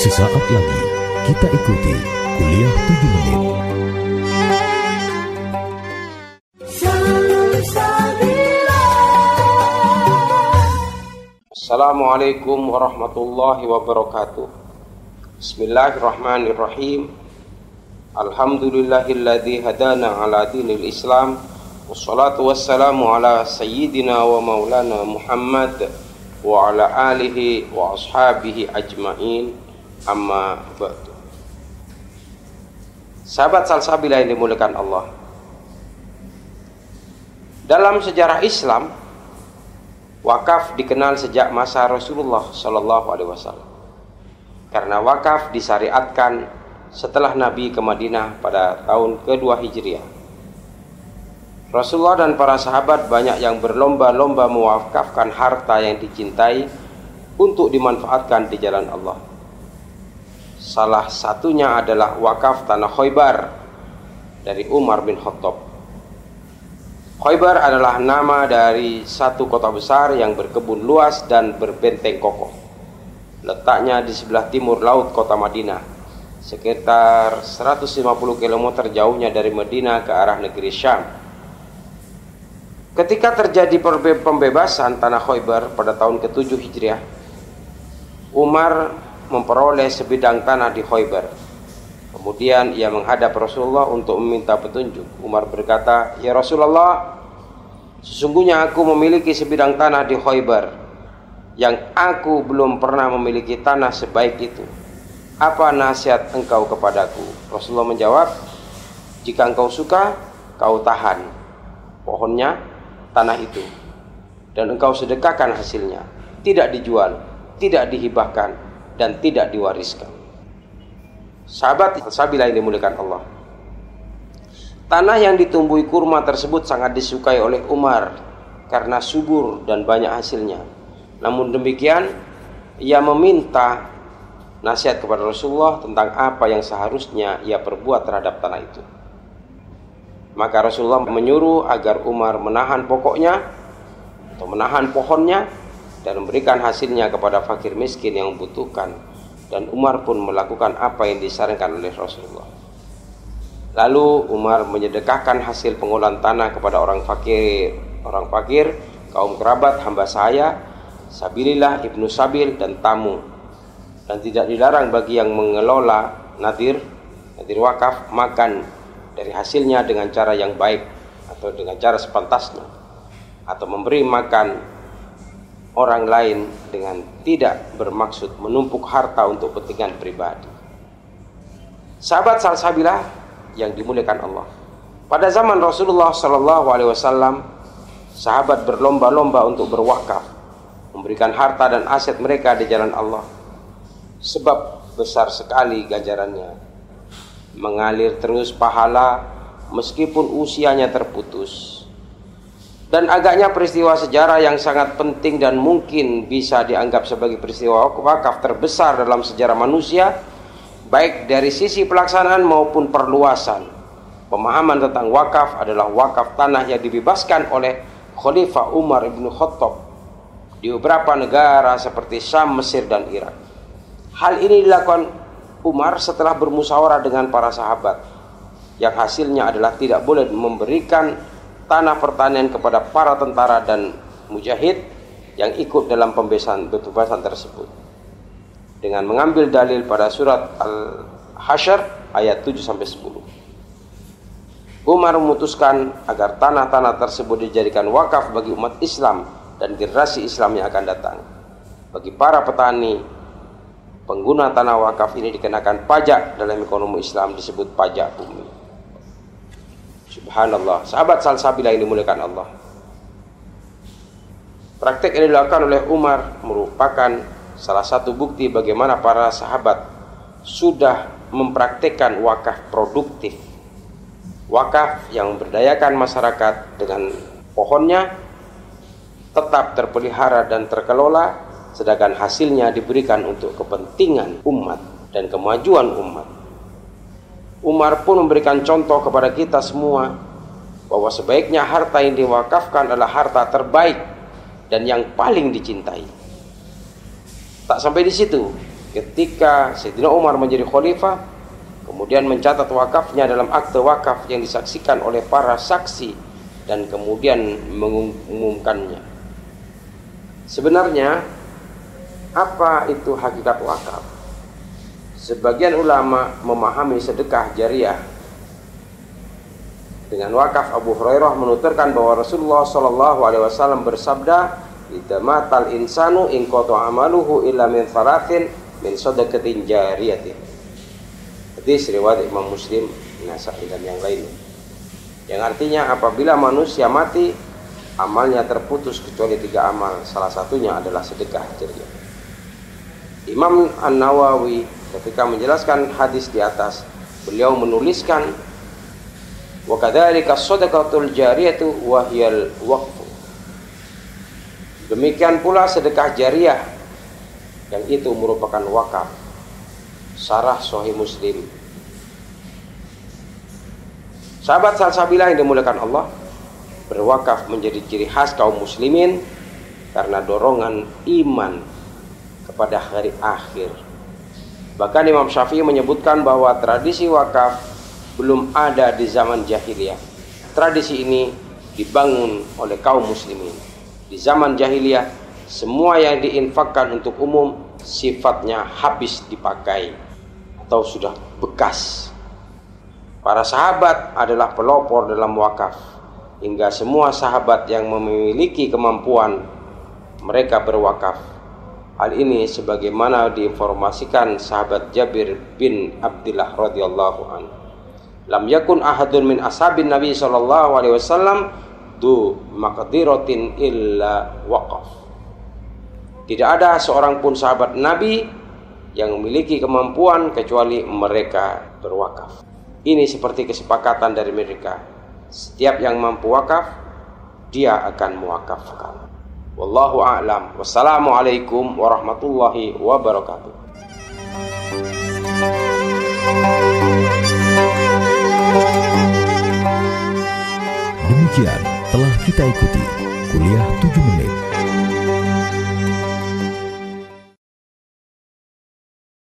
Sesaat lagi kita ikuti kuliah 7 menit. Assalamualaikum warahmatullahi wabarakatuh. Bismillahirrahmanirrahim. Alhamdulillahilladzi hadana ala dinil Islam. Wassalatu wassalamu ala sayyidina wa maulana Muhammad wa ala alihi wa ashabihi ajma'in. Amma ba'du. Sahabat Salsabilah yang dimuliakan Allah, dalam sejarah Islam, wakaf dikenal sejak masa Rasulullah Shallallahu Alaihi Wasallam, karena wakaf disyariatkan setelah Nabi ke Madinah pada tahun kedua Hijriah. Rasulullah dan para sahabat banyak yang berlomba-lomba mewakafkan harta yang dicintai untuk dimanfaatkan di jalan Allah. Salah satunya adalah wakaf tanah Khaybar dari Umar bin Khattab. Khaybar adalah nama dari satu kota besar yang berkebun luas dan berbenteng kokoh. Letaknya di sebelah timur laut kota Madinah, sekitar 150 km jauhnya dari Madinah ke arah negeri Syam. Ketika terjadi pembebasan tanah Khaybar pada tahun ke-7 Hijriah, Umar memperoleh sebidang tanah di Khaybar. Kemudian ia menghadap Rasulullah untuk meminta petunjuk. Umar berkata, "Ya Rasulullah, sesungguhnya aku memiliki sebidang tanah di Khaybar yang aku belum pernah memiliki tanah sebaik itu. Apa nasihat engkau kepadaku?" Rasulullah menjawab, "Jika engkau suka, kau tahan pohonnya, tanah itu, dan engkau sedekahkan hasilnya, tidak dijual, tidak dihibahkan, dan tidak diwariskan." Sahabat Sabilah yang dimuliakan Allah, tanah yang ditumbuhi kurma tersebut sangat disukai oleh Umar karena subur dan banyak hasilnya. Namun demikian, ia meminta nasihat kepada Rasulullah tentang apa yang seharusnya ia perbuat terhadap tanah itu. Maka Rasulullah menyuruh agar Umar menahan pokoknya atau menahan pohonnya dan memberikan hasilnya kepada fakir miskin yang membutuhkan. Dan Umar pun melakukan apa yang disarankan oleh Rasulullah. Lalu Umar menyedekahkan hasil pengolahan tanah kepada orang fakir, kaum kerabat hamba saya, sabilillah, ibnu sabil, dan tamu. Dan tidak dilarang bagi yang mengelola nadir wakaf makan dari hasilnya dengan cara yang baik atau dengan cara sepantasnya, atau memberi makan orang lain dengan tidak bermaksud menumpuk harta untuk kepentingan pribadi. Sahabat Salsabilah yang dimuliakan Allah, pada zaman Rasulullah Shallallahu Alaihi Wasallam, sahabat berlomba-lomba untuk berwakaf, memberikan harta dan aset mereka di jalan Allah, sebab besar sekali ganjarannya, mengalir terus pahala meskipun usianya terputus. Dan agaknya peristiwa sejarah yang sangat penting dan mungkin bisa dianggap sebagai peristiwa wakaf terbesar dalam sejarah manusia, baik dari sisi pelaksanaan maupun perluasan. Pemahaman tentang wakaf adalah wakaf tanah yang dibebaskan oleh Khalifah Umar bin Khattab di beberapa negara seperti Syam, Mesir, dan Irak. Hal ini dilakukan Umar setelah bermusyawarah dengan para sahabat, yang hasilnya adalah tidak boleh memberikan tanah pertanian kepada para tentara dan mujahid yang ikut dalam pembebasan tersebut, dengan mengambil dalil pada surat Al-Hasyr ayat 7-10. Umar memutuskan agar tanah-tanah tersebut dijadikan wakaf bagi umat Islam dan generasi Islam yang akan datang. Bagi para petani, pengguna tanah wakaf ini dikenakan pajak dalam ekonomi Islam, disebut pajak bumi. Subhanallah, sahabat Salsabilah yang dimuliakan Allah, praktek yang dilakukan oleh Umar merupakan salah satu bukti bagaimana para sahabat sudah mempraktekkan wakaf produktif, wakaf yang memberdayakan masyarakat dengan pohonnya tetap terpelihara dan terkelola, sedangkan hasilnya diberikan untuk kepentingan umat dan kemajuan umat. Umar pun memberikan contoh kepada kita semua bahwa sebaiknya harta yang diwakafkan adalah harta terbaik dan yang paling dicintai. Tak sampai di situ, ketika Sayyidina Umar menjadi khalifah, kemudian mencatat wakafnya dalam akte wakaf yang disaksikan oleh para saksi dan kemudian mengumumkannya. Sebenarnya apa itu hakikat wakaf? Sebagian ulama memahami sedekah jariah dengan wakaf. Abu Hurairah menuturkan bahwa Rasulullah SAW bersabda, "Idza matal insanu in qata amaluhu illa min thalathin min shadaqatin jariyatin." Hadis riwayat Imam Muslim, Nasa'i dan yang lainnya. Yang artinya apabila manusia mati, amalnya terputus kecuali 3 amal, salah satunya adalah sedekah jariah. Imam An-Nawawi ketika menjelaskan hadis di atas, beliau menuliskan, wa kadzalika shadaqatul jariyatu wa hiyal waqfu. Demikian pula sedekah jariah yang itu merupakan wakaf. Syarah Sahih Muslim. Sahabat salsabilah yang dimuliakan Allah, berwakaf menjadi ciri khas kaum muslimin karena dorongan iman kepada hari akhir. Bahkan Imam Syafi'i menyebutkan bahwa tradisi wakaf belum ada di zaman jahiliyah. Tradisi ini dibangun oleh kaum muslimin. Di zaman jahiliyah, semua yang diinfakkan untuk umum sifatnya habis dipakai atau sudah bekas. Para sahabat adalah pelopor dalam wakaf, hingga semua sahabat yang memiliki kemampuan mereka berwakaf. Hal ini sebagaimana diinformasikan sahabat Jabir bin Abdullah radhiyallahu anhu. Lam yakun ahadun min ashabin Nabi sallallahu alaihi wasallam du maqdiratin illa waqaf. Tidak ada seorang pun sahabat Nabi yang memiliki kemampuan kecuali mereka berwakaf. Ini seperti kesepakatan dari mereka. Setiap yang mampu wakaf, dia akan mewakafkan. Wallahu a'lam. Wassalamualaikum warahmatullahi wabarakatuh. Demikian telah kita ikuti kuliah 7 menit